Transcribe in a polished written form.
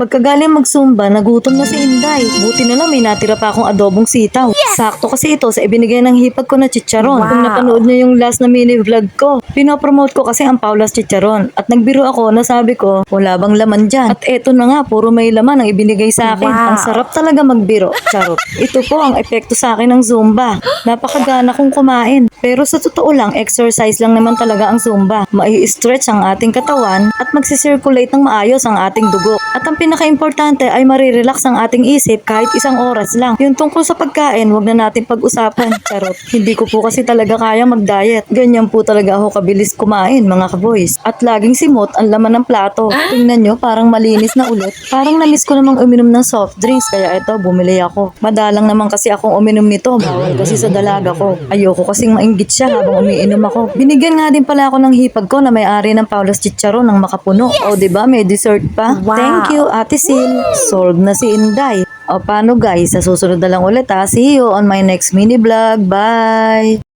Pagkagaling mag-zumba, nagutom na si Inday. Buti na lang may natira pa akong adobong sitaw. Sakto kasi ito sa ibinigay ng hipag ko na chicharon. Kung napanood niyo yung last na mini vlog ko, pinopromote ko kasi ang Paula's Chicharon. At nagbiro ako na sabi ko, wala bang laman dyan? At eto na nga, puro may laman ang ibinigay sa akin. Ang sarap talaga magbiro. Charot. Ito po ang epekto sa akin ng Zumba. Napakagana kong kumain. Pero sa totoo lang, exercise lang naman talaga ang Zumba. Mai-stretch ang ating katawan at magsisirculate ng maayos ang ating dugo. At ang pinaka-importante ay marirelax ang ating isip kahit isang oras lang. Yung tungkol sa pagkain, wag na natin pag-usapan. Charot. Hindi ko po kasi talaga kaya mag-diet. Ganyan po talaga ako kabilis kumain, mga kaboys. At laging simot ang laman ng plato. Tingnan nyo, parang malinis na ulit. Parang namiss ko namang uminom ng soft drinks, kaya ito, bumili ako. Madalang naman kasi akong uminom nito. Bawal kasi sa dalaga ko. Ayoko kasing mainggit siya habang umiinom ako. Binigyan nga din pala ako ng hipag ko na may-ari ng Paula's Chicharon ng makapuno. O diba, may dessert pa. Thank you, Ate Sil. Solved na si Inday. O paano guys, sa susunod na lang ulit ha. See you on my next mini vlog. Bye!